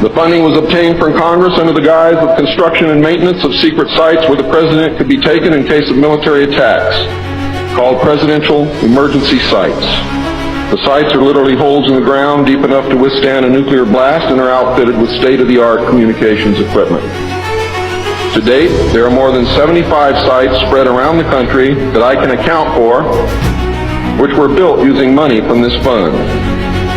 The funding was obtained from Congress under the guise of construction and maintenance of secret sites where the President could be taken in case of military attacks, called Presidential Emergency Sites. The sites are literally holes in the ground deep enough to withstand a nuclear blast and are outfitted with state-of-the-art communications equipment. To date, there are more than 75 sites spread around the country that I can account for, which were built using money from this fund.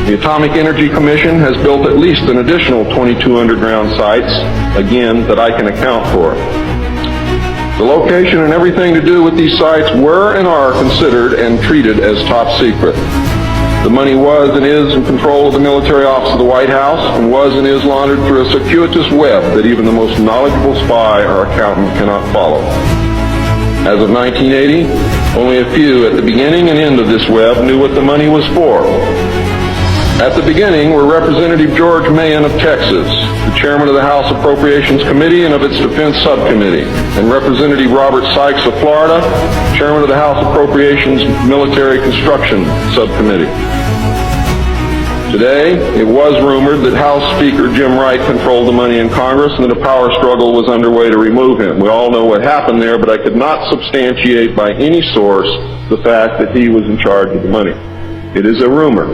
The Atomic Energy Commission has built at least an additional 22 underground sites, again, that I can account for. The location and everything to do with these sites were and are considered and treated as top secret. The money was and is in control of the military office of the White House and was and is laundered through a circuitous web that even the most knowledgeable spy or accountant cannot follow. As of 1980, only a few at the beginning and end of this web knew what the money was for. At the beginning were Representative George Mahan of Texas, the chairman of the House Appropriations Committee and of its Defense Subcommittee, and Representative Robert Sykes of Florida, chairman of the House Appropriations Military Construction Subcommittee. Today, it was rumored that House Speaker Jim Wright controlled the money in Congress and that a power struggle was underway to remove him. We all know what happened there, but I could not substantiate by any source the fact that he was in charge of the money. It is a rumor.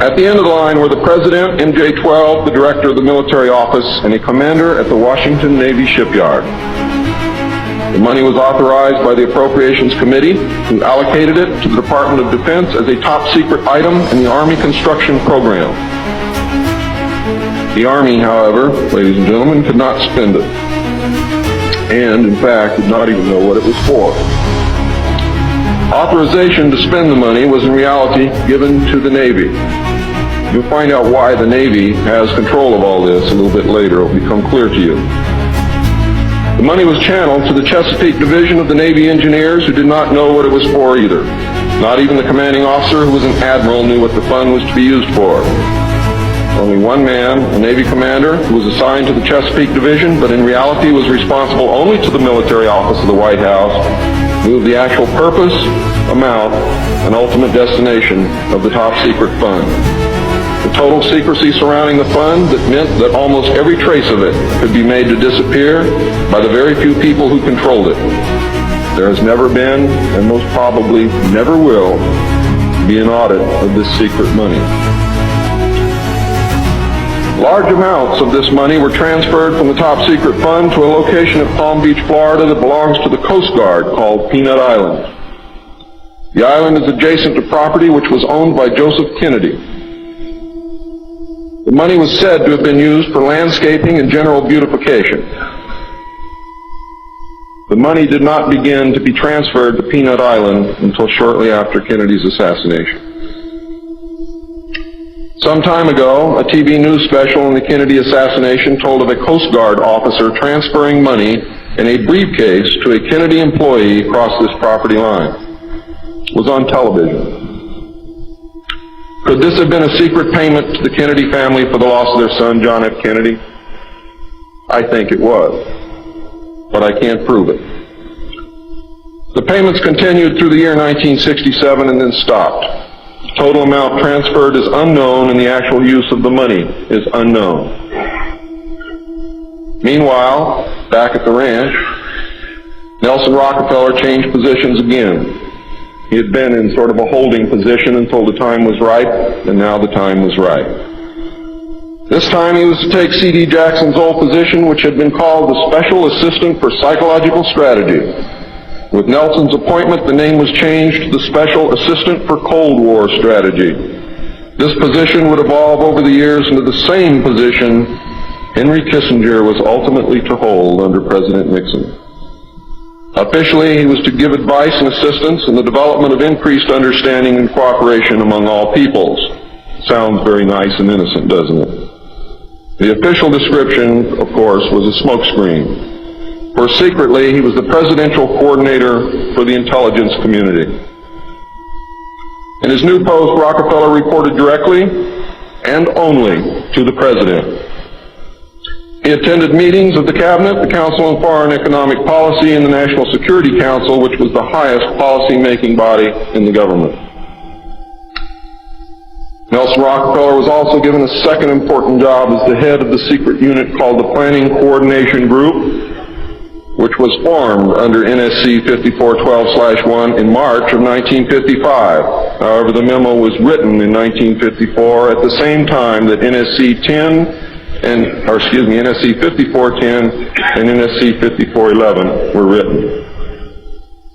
At the end of the line were the President, MJ-12, the Director of the Military Office, and a Commander at the Washington Navy Shipyard. The money was authorized by the Appropriations Committee, who allocated it to the Department of Defense as a top-secret item in the Army construction program. The Army, however, ladies and gentlemen, could not spend it, and, in fact, did not even know what it was for. Authorization to spend the money was in reality given to the Navy. You'll find out why the Navy has control of all this a little bit later. It will become clear to you. The money was channeled to the Chesapeake Division of the Navy Engineers, who did not know what it was for either. Not even the commanding officer, who was an admiral, knew what the fund was to be used for. Only one man, a Navy commander, who was assigned to the Chesapeake Division, but in reality was responsible only to the military office of the White House, knew of the actual purpose, amount, and ultimate destination of the top secret fund. The total secrecy surrounding the fund that meant that almost every trace of it could be made to disappear by the very few people who controlled it. There has never been, and most probably never will, be an audit of this secret money. Large amounts of this money were transferred from the top secret fund to a location at Palm Beach, Florida that belongs to the Coast Guard called Peanut Island. The island is adjacent to property which was owned by Joseph Kennedy. The money was said to have been used for landscaping and general beautification. The money did not begin to be transferred to Peanut Island until shortly after Kennedy's assassination. Some time ago, a TV news special on the Kennedy assassination told of a Coast Guard officer transferring money in a briefcase to a Kennedy employee across this property line. It was on television. Could this have been a secret payment to the Kennedy family for the loss of their son, John F. Kennedy? I think it was, but I can't prove it. The payments continued through the year 1967 and then stopped. The total amount transferred is unknown and the actual use of the money is unknown. Meanwhile, back at the ranch, Nelson Rockefeller changed positions again. He had been in sort of a holding position until the time was right, and now the time was right. This time he was to take C.D. Jackson's old position, which had been called the Special Assistant for Psychological Strategy. With Nelson's appointment, the name was changed to the Special Assistant for Cold War Strategy. This position would evolve over the years into the same position Henry Kissinger was ultimately to hold under President Nixon. Officially, he was to give advice and assistance in the development of increased understanding and cooperation among all peoples. Sounds very nice and innocent, doesn't it? The official description, of course, was a smokescreen. For secretly, he was the presidential coordinator for the intelligence community. In his new post, Rockefeller reported directly and only to the president. He attended meetings of the Cabinet, the Council on Foreign Economic Policy, and the National Security Council, which was the highest policy-making body in the government. Nelson Rockefeller was also given a second important job as the head of the secret unit called the Planning Coordination Group, which was formed under NSC 5412/1 in March of 1955. However, the memo was written in 1954 at the same time that NSC 5410 and NSC 5411 were written.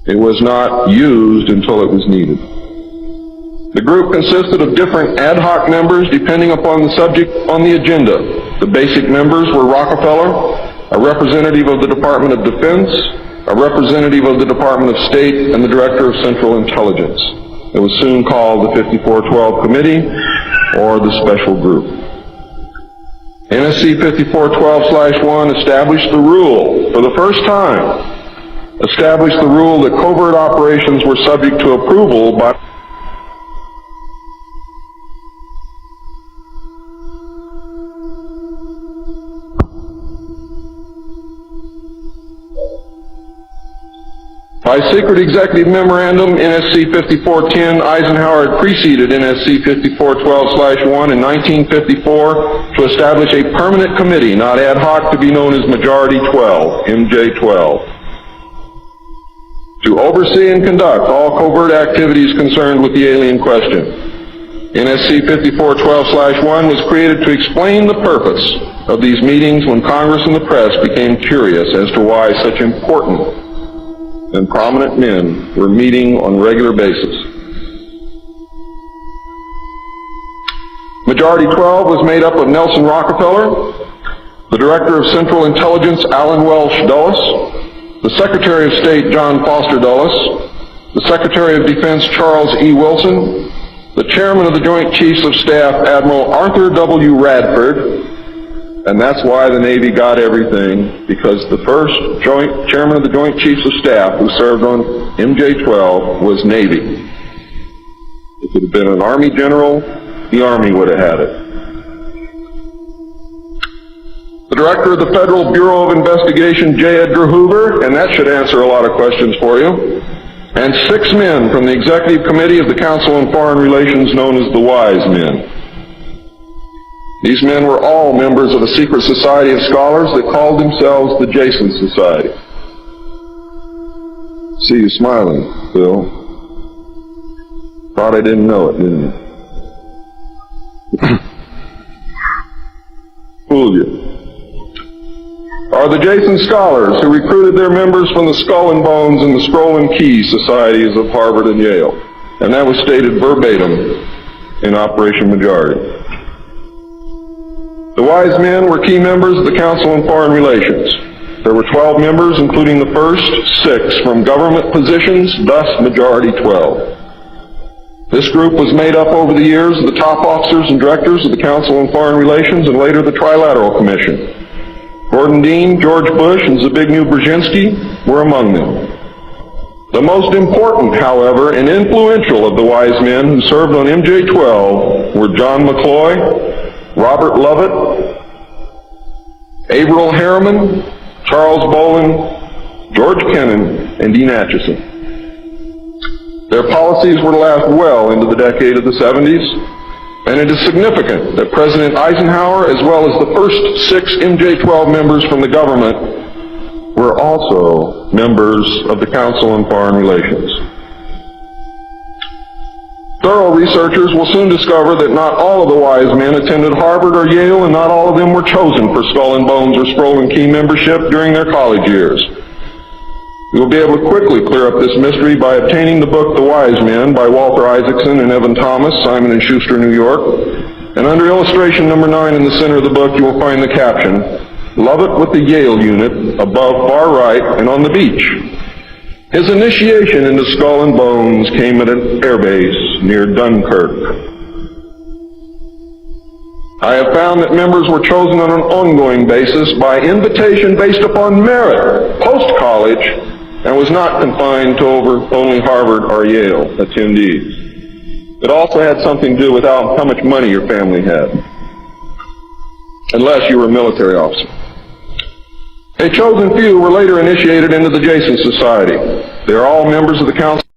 It was not used until it was needed. The group consisted of different ad hoc members depending upon the subject on the agenda. The basic members were Rockefeller, a representative of the Department of Defense, a representative of the Department of State, and the Director of Central Intelligence. It was soon called the 5412 Committee, or the Special Group. NSC 5412/1 established the rule, for the first time, established the rule that covert operations were subject to approval by By secret executive memorandum, NSC 5410, Eisenhower had preceded NSC 5412/1 in 1954 to establish a permanent committee, not ad hoc, to be known as Majority 12, MJ12, to oversee and conduct all covert activities concerned with the alien question. NSC 5412/1 was created to explain the purpose of these meetings when Congress and the press became curious as to why such important and prominent men were meeting on a regular basis. Majority 12 was made up of Nelson Rockefeller, the Director of Central Intelligence Allen Welsh Dulles, the Secretary of State John Foster Dulles, the Secretary of Defense Charles E. Wilson, the Chairman of the Joint Chiefs of Staff Admiral Arthur W. Radford, and that's why the Navy got everything, because the first Chairman of the Joint Chiefs of Staff who served on MJ-12 was Navy. If it had been an Army general, the Army would have had it. The Director of the Federal Bureau of Investigation, J. Edgar Hoover, and that should answer a lot of questions for you, and 6 men from the Executive Committee of the Council on Foreign Relations known as the Wise Men. These men were all members of a secret society of scholars that called themselves the Jason Society. See you smiling, Phil. Thought I didn't know it, didn't you? Fooled you. Are the Jason Scholars who recruited their members from the Skull and Bones and the Scroll and Key Societies of Harvard and Yale. And that was stated verbatim in Operation Majority. The Wise Men were key members of the Council on Foreign Relations. There were 12 members, including the first 6 from government positions, thus Majority 12. This group was made up over the years of the top officers and directors of the Council on Foreign Relations and later the Trilateral Commission. Gordon Dean, George Bush, and Zbigniew Brzezinski were among them. The most important, however, and influential of the Wise Men who served on MJ-12 were John McCloy, Robert Lovett, Averell Harriman, Charles Bolin, George Kennan, and Dean Acheson. Their policies were to last well into the decade of the 70s, and it is significant that President Eisenhower, as well as the first 6 MJ-12 members from the government, were also members of the Council on Foreign Relations. Thorough researchers will soon discover that not all of the Wise Men attended Harvard or Yale, and not all of them were chosen for Skull and Bones or Scroll and Key membership during their college years. We will be able to quickly clear up this mystery by obtaining the book The Wise Men by Walter Isaacson and Evan Thomas, Simon & Schuster, New York. And under illustration number 9 in the center of the book, you will find the caption, "Lovett with the Yale Unit," above far right and on the beach. His initiation into Skull and Bones came at an airbase near Dunkirk. I have found that members were chosen on an ongoing basis by invitation based upon merit, post-college, and was not confined to only Harvard or Yale attendees. It also had something to do with how much money your family had, unless you were a military officer. A chosen few were later initiated into the Jason Society. They are all members of the Council